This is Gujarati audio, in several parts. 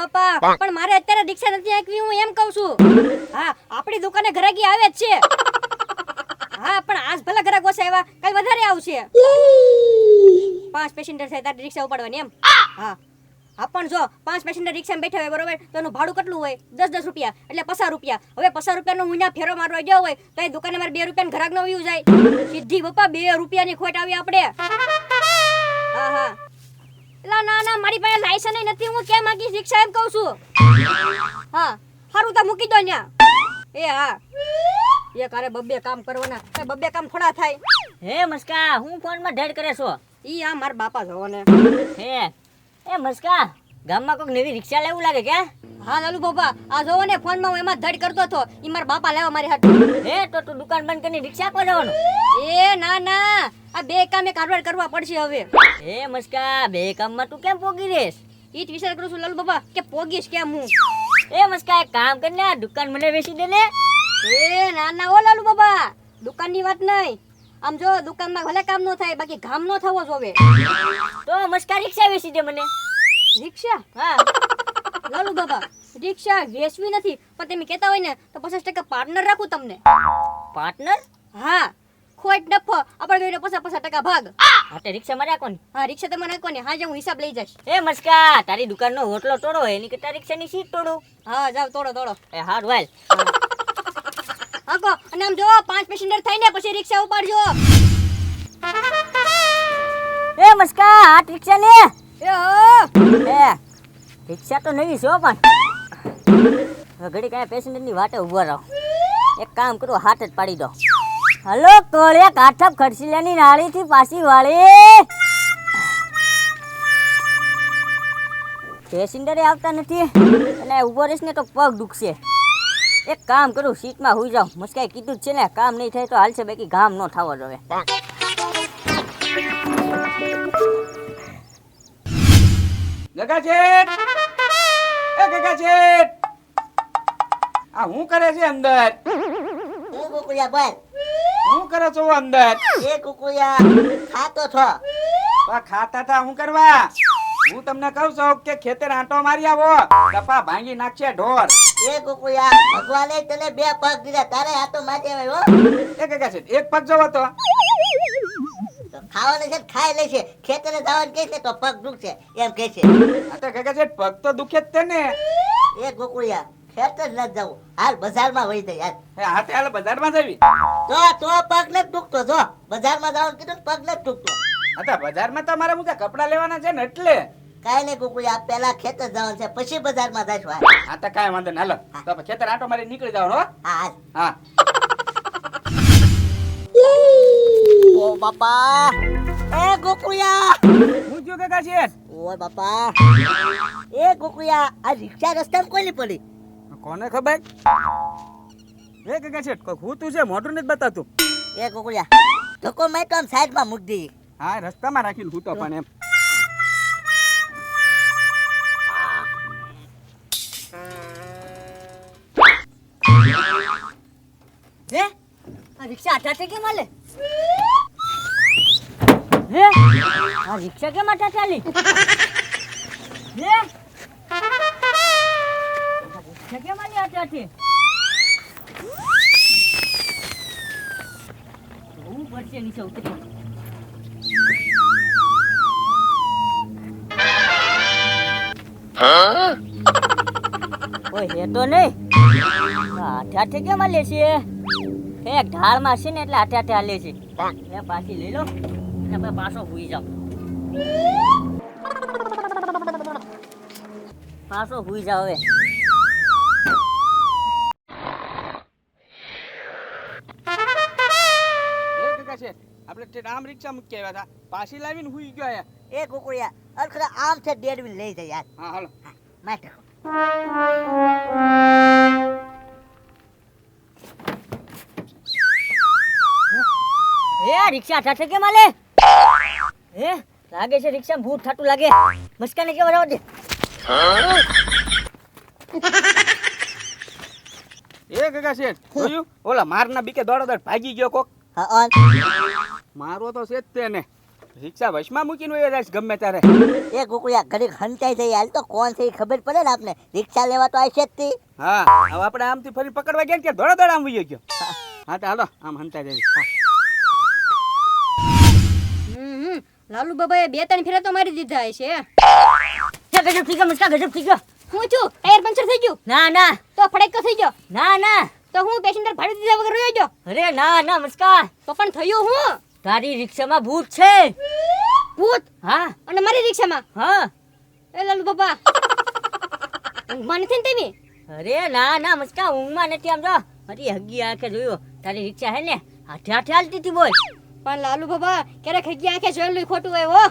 બાપા પણ મારે અત્યારે રિક્ષા નથી આંકવી હું એમ કહું છું હા આપણી દુકાને ઘરાકી આવે જ છે હા પણ આજ ભલે ઘરાક ઓછા આવ્યા કાલ વધારે આવશે 5 પેસેન્જર છે તારી રિક્ષા ઉપાડવાની એમ હા હા પણ જો 5 પેસેન્જર રિક્ષામાં બેઠા હોય બરોબર તો એનું ભાડું કેટલું હોય 10 રૂપિયા એટલે 50 રૂપિયા હવે 50 રૂપિયાનો મુન્યા ફેરો મારવા ગયો હોય તો એ દુકાને મારે 2 રૂપિયાનો ઘરાક નો વ્યૂ જાય સીધી બાપા 2 રૂપિયાની ખોટ આવી આપણે હા હા એલા ના મારી પાસે લાયસન્સ નથી હું કેમ આગી રિક્ષા એમ કહું છું હા હારું તો મૂકી દો ન્યા એ હા એ કારે બબ્બે કામ કરવાના એ બબ્બે કામ થોડા થાય હે મસ્કા હું ફોન માં ઢેડ કરે છો ઈ આ માર બાપા જોવો ને હે એ મસ્કા ગામમાં કોઈક નવી રિક્ષા લેવું લાગે કે હા લાલુ બાપા આ જોવો ને ફોન માં હું એમાં ધડ કરતો હતો ઈ માર બાપા લેવા મારી હાથ હે તો તું દુકાન બંધ કરીને રિક્ષા પર જવાનું એ ના આ બે કામે કારવાર કરવા પડશે હવે હે મસ્કા બે કામમાં તું કેમ પોગી રેસ ઈ જ વિચાર કરું છું લાલુ બાપા કે પોગીશ કેમ હું એ મસ્કા એક કામ કરીને આ દુકાન મને વેચી દે ને એ ના ઓ લાલુ બાબા દુકાનની વાત નહીં આમ જો દુકાનમાં ભલે કામ નો થાય બાકી ગામ નો થવો જોવે તો મસ્કા રિક્ષા વેચી દે મને રિક્ષા હા લાલુ બાબા રિક્ષા વેચવી નથી પણ તમે કહેતા હોય ને તો 50% પાર્ટનર રાખું તમને પાર્ટનર હા ખોટ નફો આપણે ગઈને 50% ભાગ હા તે રિક્ષા માં રાખો ને હા રિક્ષા તમે નાખો ને હા હું હિસાબ લઈ જઈશ એ મસ્કા તારી દુકાનનો હોટલો તોડો એની કરતા રિક્ષાની સીટ તોડો હા જાવ તોડો એ હાર વાલ આકો અને આમ જો 5 પેસેન્જર થઈને પછી રિક્ષા ઉપાડજો એ મસ્કા આ રિક્ષા ને એ હો એ રિક્ષા તો નવી છે પણ ઘડી કાંઈ પેસેન્જરની વાટે ઊભો રહો એક કામ કરો હાથ જ પાડી દો હલો કોળિયા કાઠપ ખડસીલાની નાળીથી પાછી વાળી પેસેન્જરે આવતા નથી અને ઊભો રહીશ ને તો પગ દુખશે એક કામ કરું સીટમાં હુઈ જાઉં મસ્કાઈ કીધું જ છે ને કામ નહીં થાય તો હાલશે બાકી ગામ ન થવો જોઈએ ગગા શેઠ એ ગગા શેઠ આ હું કરે છે અંદર હું કુકુયા બોલ હું કરે છો અંદર એ કુકુયા ખાતો છો બા ખાતા તા હું કરવા હું તમને કહું છું કે ખેતર આંટો મારી આવો કપા ભાંગી નાખશે ઢોર એ કુકુયા ભગવાને તને 2 પગ દીધા તારે હાથો માથે આવ્યો હો એ ગગા શેઠ એક પગ જોવો તો તો ખાવાનું છે ખાઈ લેશે ખેતરે જવાનું કહે છે તો પગ દુખશે એમ કહે છે આ તો ગગા શેઠ પગ તો દુખે જ તે ને એ કુકુયા ખેતર ન જવું હાલ બજારમાં વહી જાય હે હાથે હાલ બજારમાં જવી તો પગ ન દુખતો જો બજારમાં જવાનું કીધું પગ ન દુખતો હતા બજારમાં તો મારે મુકા કપડા લેવાના છે ને એટલે કાઈ નહીં કુકુયા પેલા ખેતર જવાનું છે પછી બજારમાં જઈશું હાલ હા તો કાંઈ વાંધો નહીં હાલો તો આપણે ખેતર આંટો મારી નીકળી જવાનું હો હાલ હા ઓ બાપા એ કુકુયા હું જો ગગા શેઠ ઓ બાપા એ કુકુયા આ રિક્ષા રસ્તામાં કોઈ નહીં પડી કોને ખબર એ ગગા શેઠ કોઈ હું તું છે મોટું નથી બતાતું એ કુકુયા ધક્કો મેં તો આમ સાઈડમાં મૂકી દી હા રસ્તામાં રાખીને હું તો પણ એમ હે આ રિક્ષા આઠાઠે કેમ હાલે હે આ રિક્ષા કેમ આઠાઠે હાલી હે આ રિક્ષા કેમ હાલી આઠાઠે બહુ પડશે નીચે ઉતરી કોઈ હે તો નહીં આઠાઠે કેમ હાલે છે એક ઢાળમાં છે ને એટલે આઠે હાલે છે એટલે પાછી લઈ લો અને પછી પાછો હુઈ જાવ પાછો હુઈ જાવ હવે આપણે તે આમ રિક્ષા મૂકી આવ્યા હતા પાછી લાવીને હુઈ ગયો અહીંયા એ કુકુયા અરખડા આમ છે ડેડવીને લઈ જાય યાર હા હાલો માટે હે રિક્ષા ઠાઠે કેમ હાલે હે લાગે છે રિક્ષા ભૂત ઠાટું લાગે મસ્કાને કેવા રાવ દે એ ગગા શેઠ જોયું ઓલા મારના બીકે દોડો દોડ ભાગી ગયો કોક હા ઓન મારો તો છે જ તેને રિક્ષા વશમાં મૂકીને વયો જઈશ ગમે ત્યારે. એ કુકુયા ઘડીક હંચાઈ જઈ હાલ તો કોણ છે એ ખબર પડે ને આપને. રિક્ષા લેવા તો આવશે જ તી. હા હવે આપણે આમથી ફરી પકડવા ગયા ને કે દોડા દોડા આમ વયો ગયો. હા તો હાલો આમ હંતા જવી. લાલુ બાબાએ 2-3 ફેરા તો મારી દીધા હશે. ગજબ થઈ ગયો મુસ્કા, ગજબ થઈ ગયો. હું છું ટાયર પંચર થઈ ગયું ના ના તો ફડેકો થઈ ગયો ના ના, તો હું પેસેન્જર ભાડી દીધા વગર રહ્યો ગયો અરે ના ના મુસ્કા, તો પણ થયું હું તારી રિક્ષામાં ભૂત છે. ભૂત હા અને મારી રિક્ષામાં. હા. એ લાલુ બાબા ઊંઘમાં નથી ને તમે? અરે ના ના મુસ્કા, ઊંઘમાં નથી. આમ જો મારી હગી આંખે જોયું તારી રિક્ષા હે ને હાથે હાથે હાલતી હતી. બોલ. પણ લાલુ બાબા ક્યારેક હગી આંખે જોયેલું ખોટું હોય હો.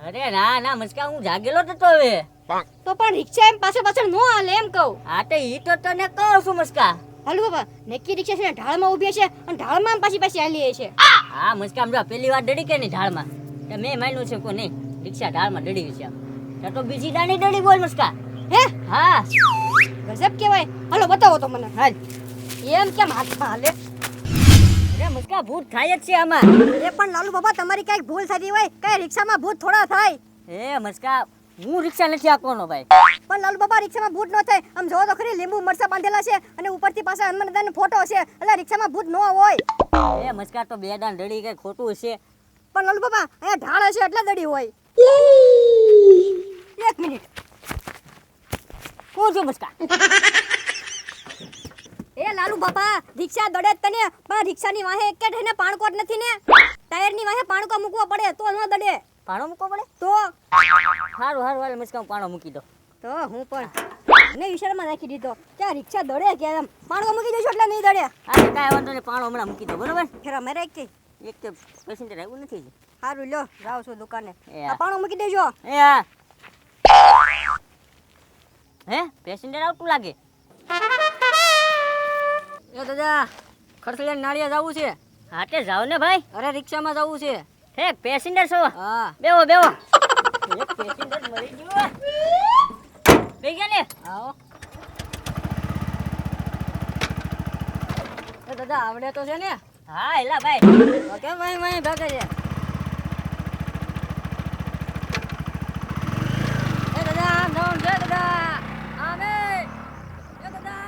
અરે ના ના મુસ્કા, હું જાગેલો જ હતો હવે. તો પણ રિક્ષા એમ પાછળ નો હાલે એમ કહું. આ તો ઈ તો તને કહું છું મુસ્કા. લાલુ બાબા નક્કી રિક્ષા છે ને ઢાળમાં ઊભી છે અને ઢાળમાં પાછી હાલી છે. હા મુસ્કા, આમ જો પેલી વાર ડડી કે નહીં ઢાળમાં, તો મેં માન્યું છે કોઈ નહીં રિક્ષા ઢાળમાં ડડી છે. તો બીજી દાણી ડડી. બોલ મુસ્કા. હે હા ગજબ કહેવાય. હાલો બતાવો તો મને. હાલ. એમ કેમ હાથમાં હાલે? અરે મુસ્કા, ભૂત થાય જ છે આમાં. એ પણ લાલુ બાબા તમારી કઈક ભૂલ થતી હોય, કઈ રિક્ષામાં ભૂત થોડા થાય. એ મુસ્કા, હું રિક્ષા નથી આપવાનો ભાઈ. પણ લાલુ બાબા રિક્ષામાં ભૂત ન થાય. આમ જોવો તો ખરી લીંબુ મરચા બાંધેલા છે અને ઉપરથી પાછા હનુમાન દાદાનો ફોટો છે. એટલે રિક્ષામાં ભૂત ન હોય. એ મુસ્કા, તો બે દાન ડડી કઈ ખોટું છે. પણ લાલુ બાબા અહીંયા ઢાળ હશે એટલે દડી હોય. 1 મિનિટ. હું છું મુસ્કા. એ લાલુ બાબા રિક્ષા દડે જ તને, પણ રિક્ષાની વાહે એક કે ને પાણકોટ નથી ને. ટાયરની વાહે પાણકો મૂકવો પડે તો ન દડે. પાણો મૂકવો પડે? તો હારું હારું હાલ મુસ્કા, હું પાણો મૂકી દો. તો હું પણ ને વિચારમાં નાખી દીધો કે આ રિક્ષા દડે કે એમ. પાણકો મૂકી દેજો એટલે નહીં દડે. હા કાંઈ વાંધો નહીં, પાણો હમણાં મૂકી દો. બરોબર. ફેરા મેરે એક એક તો પેસેન્જર આવ્યું નથી હજી. સારું લ્યો જાઉં છું દુકાને. એ આ પાણો મૂકી દેજો. એ હા. હે પેસેન્જર આવતું લાગે. એ દાદા ખડસલિયા નાળિયા જવું છે. હા તે જાઓ ને ભાઈ. અરે રિક્ષામાં જવું છે. હે પેસેન્જર છો? હા બેહો બેહો. એક પેસેન્જર મરી ગયો. બેહી ગયા ને. આવો. એ દાદા આવડે તો છે ને? હા એલા ભાઈ. તો કેમ ભાઈ ભાગે છે? એ દાદા આમ જવાનું છે દાદા. આમે. એ દાદા.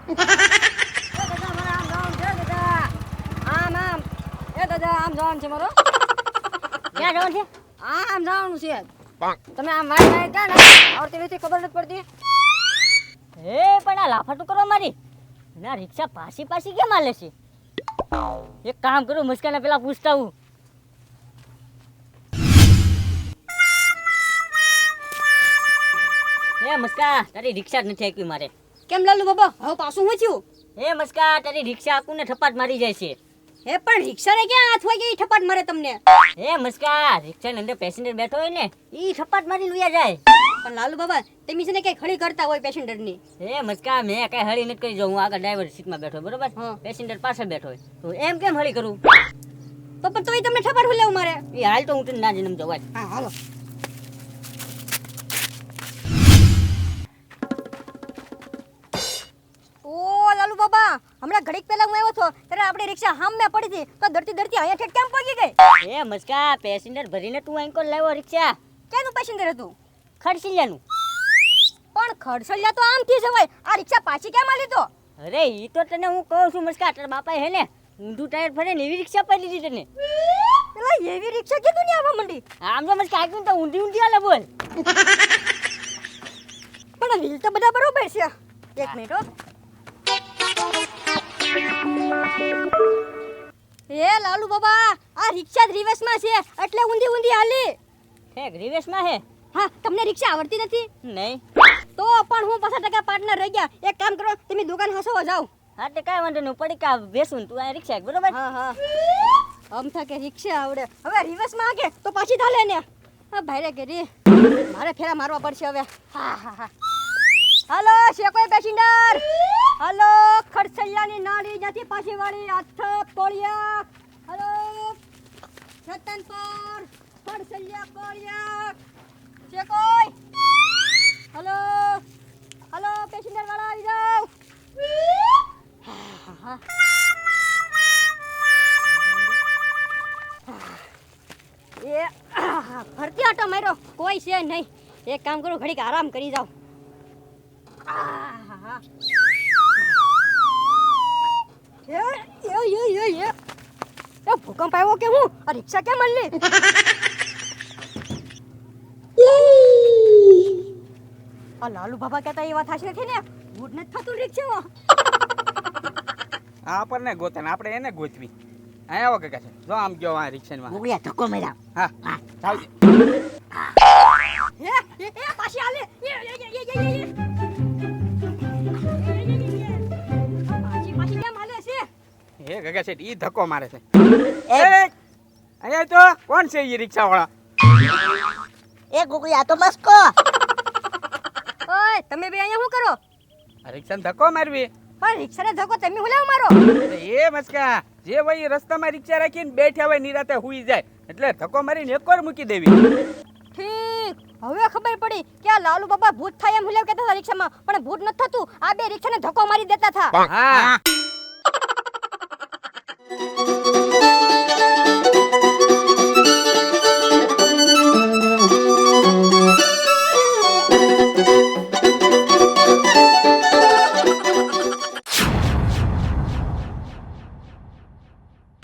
એ દાદા મારે આમ જવાનું છે દાદા. આમ. એ દાદા આમ જવાનું છે મારો. ક્યાં જવાનું છે? આમ જવાનું છે. તમે આમ વાય ક્યાં ના આવડતી નથી ખબર નથી પડતી. હે પણ આ લાફાટું કરો મારી. ના રિક્ષા પાછી કેમ હાલે છે? એક કામ કરું, મુસ્કાને પેલા પૂછતા હું. હે મુસ્કા, તારી રિક્ષા જ નથી આંકી મારે. કેમ લાલુ બાબા હવે પાછું હું થયું? હે મુસ્કા, તારી રિક્ષા આકુને થપાટ મારી જાય છે. હે પણ રિક્ષાને ક્યાં હાથ હોય કે ઈ ઠપાટ મારે તમને? હે મુસ્કા, રિક્ષાની અંદર પેસેન્જર બેઠો હોય ને ઈ થપાટ મારી લુયા જાય. પણ લાલુ બાબા તમે છે ને કઈ ખડી કરતા હોય પેસેન્જરની. હે મુસ્કા, મેં કઈ હળી નથી કરી. જો હું આગળ ડ્રાઈવર સીટમાં બેઠો બરોબર, હા. પેસેન્જર પાછળ બેઠો હોય તો એમ કેમ હળી કરું? તો પણ તોય તમને ઠપાટ હું લેવું મારે. એ હાલ તો હું તને ના જન્મ જવાય. હા હાલો. ઓ લાલુ બાબા હમણાં ઘડીક પહેલા હું આવ્યો હતો ત્યારે આપણી રિક્ષા સામે પડી હતી તો દરતી અહીંયા ઠેઠ કેમ પહોંચી ગઈ? હે મુસ્કા, પેસેન્જર ભરીને તું અહીં કોણ લાવ્યો રિક્ષા? કેનું પેસેન્જર હતું? ખડસીલિયાનું. પણ ખડસલિયા તો આમથી જવાય, આ રિક્ષા પાછી કેમ આલી તો? અરે ઈ તો તને હું કહું છું મુસ્કા, તારા બાપાએ હે ને ઊંધું ટાયર ફરે ને એવી રિક્ષા પાડી દીધી તને. પેલા એવી રિક્ષા કીધું ને આવવા માંડી. આમ તો મુસ્કા આગ્યું તો ઊંધી હાલે. બોલ. પણ વ્હીલ તો બધા બરોબર છે. એક મિનિટ હો. એ લાલુ બાબા આ રિક્ષા જ રિવર્સમાં છે એટલે ઊંધી હાલી. ઠેક રિવેશમાં હે? હા તમને રિક્ષા આવડતી નથી? નહીં. તો પણ હું 5% પાર્ટનર રહી ગયા. એક કામ કરો તમે દુકાન હસવા જાઓ. હા તે કાંઈ વાંધો નહીં, પડી કા બેસું તું આ રિક્ષા બરોબર. હા આમ થા કે રિક્ષા આવડે. હવે રિવર્સમાં આગે તો પાછી ચાલે ને. હા ભાઈ કે રે મારે ફેરા મારવા પડશે હવે. હા હાલો છે કોઈ પેસેન્જર? હાલો ખડસલિયાની નાળી નથી પાછી વાળી હાથ કોળિયા. હાલો રતનપુર ખડસલિયા કોળિયા છે કોઈ? હાલો પેસેન્જર વાળા આવી જાઓ. એ આહા ફરતી આટો માર્યો કોઈ છે નહીં. એક કામ કરું ઘડીક આરામ કરી જાઉં. આહા એ ભૂકંપ આવ્યો કે હું આ રિક્ષા કેમ મળી? આ લાલુ બાબા કહેતા એ વાત સાચી નથી ને? ભૂત નથી થતું રિક્ષામાં. આ આપણને ગોતે ને આપણે એને ગોતવી. અહીંયા આવો કાકા છે જો આમ ગયો આ રિક્ષામાં. ગુગળિયા ધક્કો માર્યા. હા ચાલ એ પાછી આલે. પાછી કેમ આલે છે? હે કાકા છે ઈ ધક્કો મારે છે. એ અહીંયા તો કોણ છે ઈ રિક્ષા વાળા? એ ગુગળિયા તો મસ્કો. ઓય તમે બે અહીંયા શું કરો? આ રિક્ષાને ધક્કો મારવી. પણ રિક્ષાને ધક્કો તમે હું લેવ મારો? એ મસ્કા જે ભાઈ રસ્તામાં રિક્ષા રાખીને બેઠા હોય નિરાતે હુઈ જાય એટલે ધક્કો મારીને એકવાર મૂકી દેવી. ઠીક હવે ખબર પડી કે આ લાલુ બાબા ભૂત થાય એમ હું લેવ કહેતા હતા રિક્ષામાં, પણ ભૂત નથી થતું. આ બે રિક્ષાને ધક્કો મારી દેતા હતા. હા